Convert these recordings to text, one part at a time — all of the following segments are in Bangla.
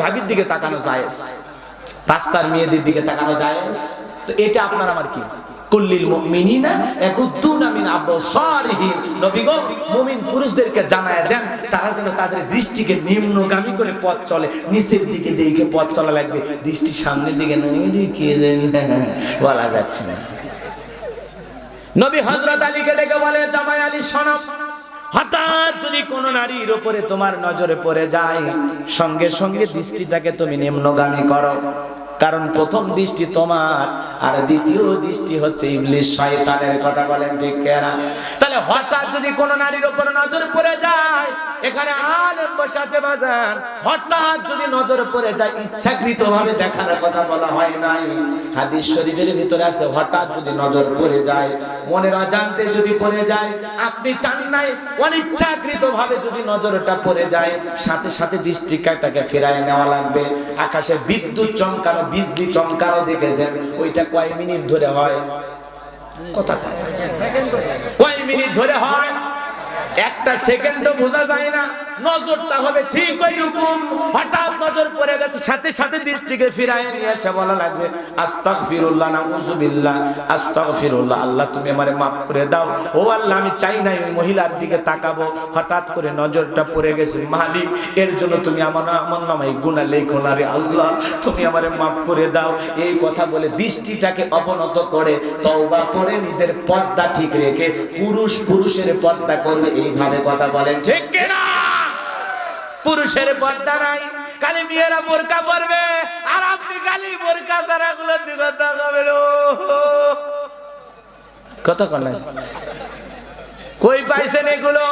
ভাবির দিকে তাকানো জায়েজ, রাস্তার মেয়েদের দিকে তাকানো জায়েজ। তো এটা আপনার আমার কি কুল্লিল মুমিনিনা ইয়াকুদ্দুনা মিন আবসারিহিম, নবী গো মুমিন পুরুষদেরকে জানায়া দেন তারা যেন তাদের দৃষ্টিকে নিম্নগামী করে পথ চলে, নিচের দিকে দেখে পথ চলা লাগবে, দৃষ্টি সামনের দিকে না কি বলা যাচ্ছে না। নবী হযরত আলীকে ডেকে বলে, জামাই আলী শোনো, হঠাৎ যদি কোন নারীর উপরে তোমার নজরে পড়ে যায় সঙ্গে সঙ্গে দৃষ্টিটাকে তুমি নিম্নগামী করো, কারণ প্রথম দৃষ্টি তোমার আর দ্বিতীয় দৃষ্টি হচ্ছে ইবলিস শয়তানের। কথা বলেন ঠিক কিনা? তাহলে হঠাৎ যদি কোন নারীর উপর নজর পড়ে যায়, এখানে আলেম বসে আছে বাজার, হঠাৎ যদি নজর পড়ে যায় ইচ্ছাকৃতভাবে দেখার কথা বলা হয় নাই, হাদিস শরীফের ভিতরে আছে হঠাৎ যদি নজর পড়ে যায়, মনের অজান্তে যদি পড়ে যায়, আপনি চান নাই, অনিচ্ছাকৃতভাবে যদি নজরটা পড়ে যায়, সাথে সাথে দৃষ্টিটাকে ফেরায় নেওয়া লাগবে। আকাশে বিদ্যুৎ চমকানো, বিজলি চমকানো দেখেছেন, ওইটা কয় মিনিট ধরে হয়? কথা কয় মিনিট ধরে হয়? একটা সেকেন্ডও বোঝা যায় না। নজরটা হবে ঠিক ওই রকম, হঠাৎ নজর পড়ে গেছে, সাথে সাথে দৃষ্টিকে ফিরায় নিয়ে এসে বলা লাগবে আস্তাগফিরুল্লাহ, নাউযুবিল্লাহ, আস্তাগফিরুল্লাহ, আল্লাহ তুমি আমারে maaf করে দাও, ও আল্লাহ আমি চাই নাই ওই মহিলার দিকে তাকাবো, হঠাৎ করে নজরটা পড়ে গেছে, মালিক এর জন্য তুমি আমার নামে গুনাহ লেখো না রে আল্লাহ, তুমি আমারে maaf করে দাও। এই কথা বলে দৃষ্টিটাকে অবনত করে তওবা করে নিজের পর্দা ঠিক রেখে পুরুষ পুরুষের পর্দা করবে, এইভাবে কথা বলেন ঠিক কি না? পুরুষের পর্দা নাই, খালি মেয়েরা বোরকা পরবে, আর আপনি খালি বোরকা ছাড়া গুলো দিকে তাকাবেন। কথা কন কই পাইছেন এগুলো?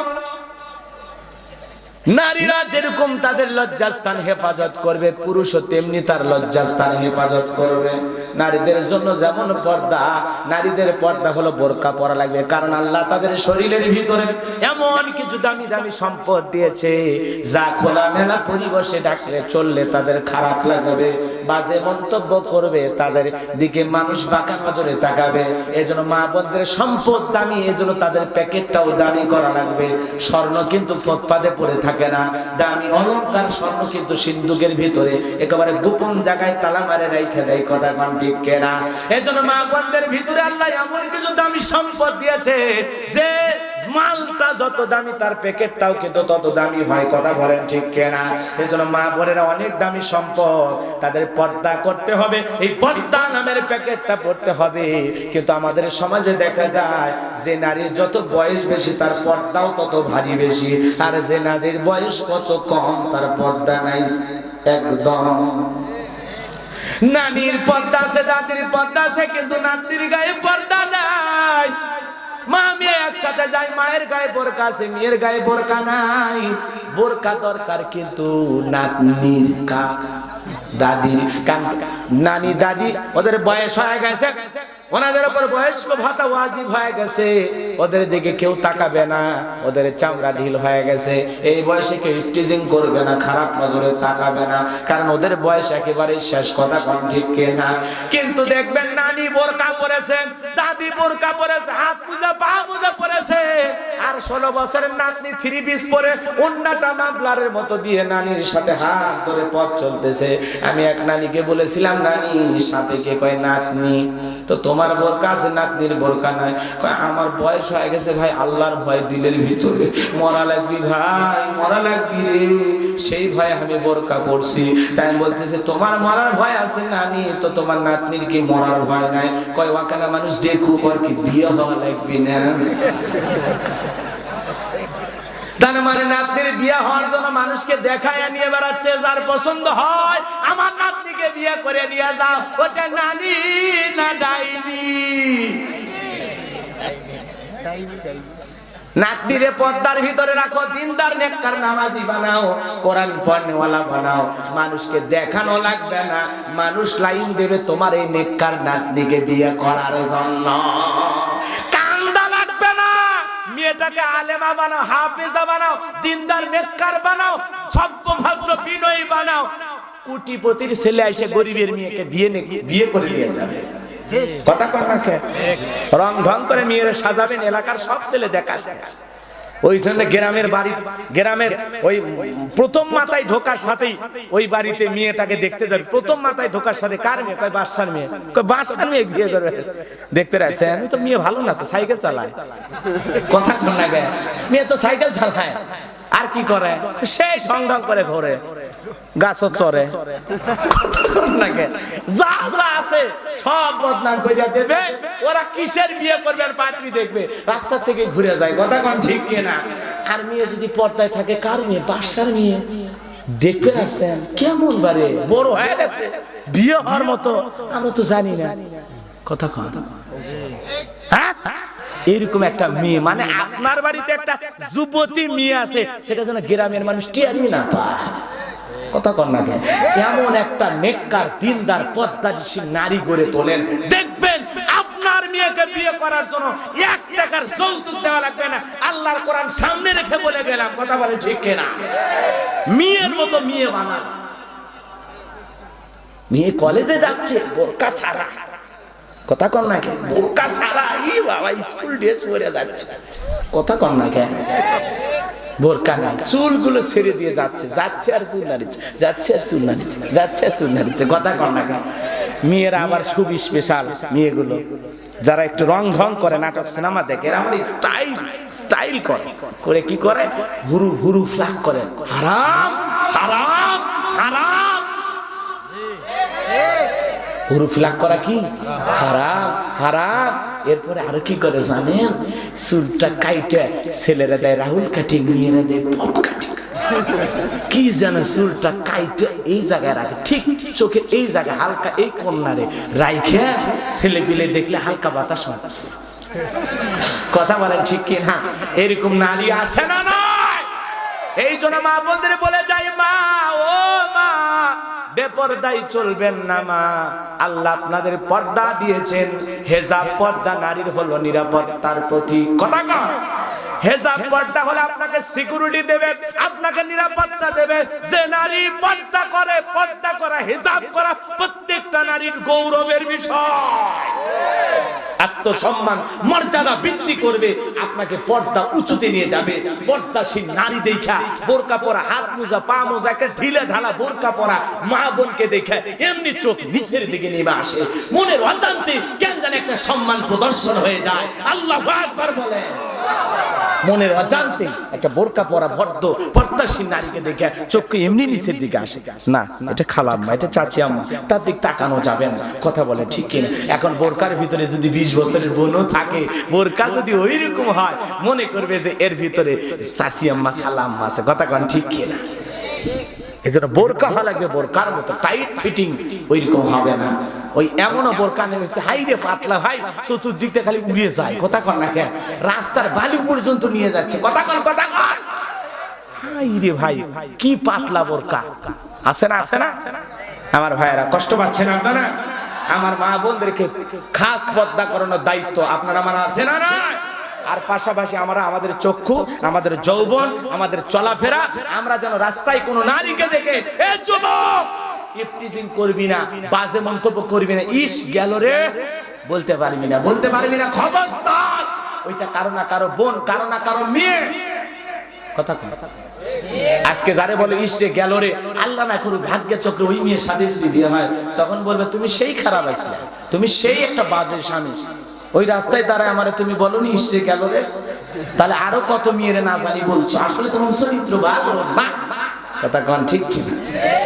নারীরা যেরকম তাদের লজ্জাস্থান হেফাজত করবে, পুরুষও তেমনি তার লজ্জাস্থান হেফাজত করবে। নারীদের জন্য যেমন পর্দা, নারীদের পর্দা হলো বোরকা পরা লাগবে, কারণ আল্লাহ তাদের শরীরের ভিতরে এমন কিছু দামি দামি সম্পদ দিয়েছে যা খোলামেলা পরিবেশে ডাকলে চললে তাদের খারাপ লাগবে, বাজে মন্তব্য করবে, তাদের দিকে মানুষ বাঁকা নজরে তাকাবে। এজন্য মা বোনদের সম্পদ দামি, এজন্য তাদের প্যাকেটটাও দামি করা লাগবে। স্বর্ণ কিন্তু ফুটপাতে পড়ে থাকে না, দামি অলংকার স্বর্ণ কিন্তু সিন্ধুকের ভিতরে একেবারে গোপন জায়গায় তালা মারে রেখে দেয়। কথা কোন ঠিক কিনা? এজন্য মা বোনদের ভিতরে আল্লাহ এমন কিছু দামি সম্পদ দিয়েছে যে মালটা যত দামি তার প্যাকেটটাও কিন্তু তত দামি হয়। কথা বলেন ঠিক কিনা? এজন্য মা বোনেরা অনেক দামি সম্পদ, তাদের পর্দা করতে হবে, এই পর্দা নামের প্যাকেটটা পড়তে হবে। কিন্তু আমাদের সমাজে দেখা যায় যে নারীর যত বয়স বেশি তার পর্দাও তত ভারী বেশি, আর যে নারীর বয়স কত কম তার পর্দা নাই একদম। নানির পর্দা আছে, দাদির পর্দা আছে, কিন্তু নাতির গায়ে পর্দা নাই। মা মেয়ে একসাথে যায়, মায়ের গায়ে বোরকা আছে, মেয়ের গায়ে বোরকা নাই। বোরকা দরকার কিন্তু নাতনির দাদির, নানি দাদি ওদের বয়স হয়ে গেছে, ওনাদের উপর বয়স্ক ভাতা ওয়াজিব হয়ে গেছে, ওদের দিকে কেউ তাকাবে না, ওদের চামড়া ঢিল হয়ে গেছে, এই বয়সে কেউ টিজিং করবে না, খারাপ নজরে তাকাবে না, কারণ ওদের বয়স একেবারে শেষ। কথা কোন ঠিক কিনা? কিন্তু দেখবেন নানি বোরকা পরেছে, দাদি বোরকা পরেছে, হাত মুজা পা মুজা পরেছে, আর 16 বছরের নাতনি 3 পিস পরে ওন্নাটা মামলারের মতো দিয়ে নানির সাথে হাত ধরে পথ চলতেছে। আমি এক নানিকে বলেছিলাম, নানি সাথে কে? কয় নাতনি। তো তোমার বোরকা আছে, নাতনির বোরকা নাই। কয় আমার বয়স হয়ে গেছে ভাই, আল্লাহর ভয় দিলের ভিতরে, মরা লাগবি ভাই, মরা লাগবি রে, সেই ভয় আমি বোরকা পরছি। তাই বলতেছে তোমার মরার ভয় আছে নানি, তো তোমার নাতনির কি মরার ভয় নাই? কয় ওয়াকানা মানুষ দেখুক, আর কি বিয়ে হওয়া লাগবি না? তার মানে নাতনির বিয়ে হওয়ার জন্য মানুষকে দেখায় নিয়ে বেড়াচ্ছে, যার পছন্দ হয় আমার নাতনিকে বিয়ে করে নিয়ে যাও, ওটা নানি না ডাইনি। নাতনিরে পর্দার ভিতরে রাখো, দিনদার নেককার নামাজি বানাও, কোরআন পড়নেওয়ালা বানাও, মানুষকে দেখানো লাগবে না, মানুষ লাইন দেবে তোমার এই নেককার নাতনিকে বিয়ে করার জন্য। কান্দা লাগবে না, মেয়েটাকে আলেমা বানাও, হাফেজা বানাও, দিনদার নেককার বানাও, সভ্য ভদ্র বিনয়ী বানাও। কোটিপতির ছেলে এসে গরিবের মেয়েকে বিয়ে করে নিয়ে যাবে। কথা কন না, রং ঢং করে মেয়েরা সাজাবেন, এলাকার সব ছেলে দেখা ওই জন্য গ্রামের বাড়ি, গ্রামের ওই প্রথম মাথায় ঢোকার সাথেই ওই বাড়িতে মেয়েটাকে দেখতে যাবে, প্রথম মাথায় ঢোকার সাথে কার মেয়ে? কয় বাদশার মেয়ে। কয় বাদশার মেয়ে বিয়ে করবে? দেখতে রাখছেন তো মেয়ে ভালো না, তো সাইকেল চালায়। কথা কোন না গে, মেয়ে তো সাইকেল চালায়, আর কি করে? সেই সংগ্রাম করে ঘরে, গাছও চড়ে, যা যা আছে সব বদনাম কইরা দেবে। ওরা কিসের বিয়ে করবে আর পাত্রী দেখবে, রাস্তা থেকে ঘুরে যায়। কথা কোন ঠিক কিনা? আর মেয়ে যদি পর্দায় থাকে, কার মেয়ে? বাদশার মেয়ে। দেখতে আসছেন কেমন বারে বড় হয়ে গেছে, বিয়ে হওয়ার মতো, আমরা তো জানি না। কথা কন, হ্যাঁ এরকম একটা মেয়ে, মানে আপনার বাড়িতে একটা যুবতী মেয়ে আছে, সেটা যেন গ্রামের মানুষ টিয়ারি না পায়। কথা কন না কেন? এমন একটা নেককার দিনদার পদ্মাশীল নারী গড়ে তোলেন, দেখবেন আপনার মেয়েকে বিয়ে করার জন্য 1 টাকার যৌতুক দেওয়া লাগবে না। আল্লাহর কোরআন সামনে রেখে বলে গেলাম, কথা বলেন ঠিক কিনা? মেয়ের মতো মেয়ে বানান। মেয়ে কলেজে যাচ্ছে বোরকা ছাড়া, কথা কন না কেন? বোরকা ছাড়া, ই বাবা স্কুল ড্রেস পরে যাচ্ছে, কথা কন না কেন? বোরকা না, চুলগুলো ছেড়ে দিয়ে যাচ্ছে, যাচ্ছে আর চুল নাড়িচ্ছে, যাচ্ছে আর চুল নাড়িচ্ছে, যাচ্ছে আর চুল নাড়িচ্ছে, কথা কন না কেন? মেয়েরা আবার খুব স্পেশাল মেয়েগুলো, যারা একটু রং ঢং করে, নাটক সিনেমা দেখে, আমার স্টাইল করে কি করে? হুরু হুরু ফ্লাক করে, হারাম হারাম হারাম। হুরু ফ্লাক করা কি হারাম হারাম। এরপরে আরো কি করে জানেন? চুলটা কাইটে ছেলেরা দেয় রাহুল কাটিং, মেয়েরা দেয় পপ কাটিং। কি জানে, চুলটা কাইটে এই জায়গায় রাখে, ঠিক চোখে এই জায়গায় হালকা এই কর্নারে রাইখে, ছেলে পিলে দেখলে হালকা বাতাস বাতাস। কথা বলেন ঠিক কি না? এরকম নারী আছে না নয়? এই জন্য মা বোনদের বলে যাই, মা ও মা, বেপরদাই চলবেন না মা। আল্লাহ আপনাদের পর্দা দিয়েছেন, হেজাব পর্দা নারীর হলো নিরাপত্তার প্রতীক। কথা কন, হেজাব পর্দা হলে আপনাকে সিকিউরিটি দেবে, আপনাকে নিরাপত্তা দেবে। যে নারী পর্দা করে, পর্দা করা, হেজাব করা প্রত্যেকটা নারীর গৌরবের বিষয়। আত্মসম্মান মর্যাদা বৃদ্ধি করবে, আপনাকে পর্দা উঁচুতে নিয়ে যাবে। পর্দাশীল নারী দেখা, বোরকা পরা, হাত মোজা পা মোজা একটা ঢিলে ঢালা বোরকা পরা মা বোনকে দেখে এমনি চোখ নিচের দিকে নেমে আসে, মনের অজান্তে কেন জানে একটা সম্মান প্রদর্শন হয়ে যায়। আল্লাহু আকবার বলে। মনের অজান্তে একটা বোরকা পরা ভদ্র পর্দাশীল নারীকে দেখে চোখ এমনি নিচের দিকে আসে, না এটা খালাম্মা, এটা চাচি আম্মা, তার দিক তাকানো যাবে না। কথা বলে ঠিক কিনা? এখন বোরকার ভিতরে যদি 20 বছরের বোনও থাকে, বোরকা যদি ওই রকম হয়, মনে করবে যে এর ভিতরে চাচি আম্মা খালাম্মা আছে। কথা কন ঠিক কিনা? এজন্য বোরকা হওয়া লাগবে বোরকার মতো টাইট ফিটিং, ওই রকম হবে না। ওই এমনও বোরকা নেমেছে, হাই রে পাতলা ভাই, চতুর্দিকটা খালি উড়িয়ে যায়। কথা কন না কেন? রাস্তার বালু পর্যন্ত নিয়ে যাচ্ছে। কথা কন, কথা কন। হাই রে ভাই, কি পাতলা বোরকা। আছে না, আছে না? আমার ভাইয়েরা কষ্ট পাচ্ছেন আপনারা? আমার মা বোনদেরকে খাস পর্দা করানোর দায়িত্ব আপনার আমার আছে না? না। আর পাশাপাশি আমরা আমাদের চক্ষু, আমাদের যৌবন, আমাদের চলাফেরা, আমরা যেন রাস্তায় কোনো নারীকে দেখে এ যুবক ইফটিজিং করবি না, বাজে মন্তব্য করবি না, ইস গেল রে বলতে পারবি না, বলতে পারবি না। খবরদার, ওইটা কারো না কারো বোন, কারো না কারো মেয়ে। কথা কন। আজকে যারে বলে ইস রে গেল রে, আল্লাহ না করুক ভাগ্যে চক্রে ওই মেয়ের সাথে যদি বিয়ে হয়, তখন বলবে তুমি সেই খারাপ আসলে, তুমি সেই একটা বাজে স্বামী। ওই রাস্তায় দাঁড়ায় আমারে তুমি বলনি ইসরে গেল রে, তাহলে আরো কত মেয়েরে না জানি বলছো, আসলে তোমার চরিত্র ভালো না। কথা কন ঠিক কি?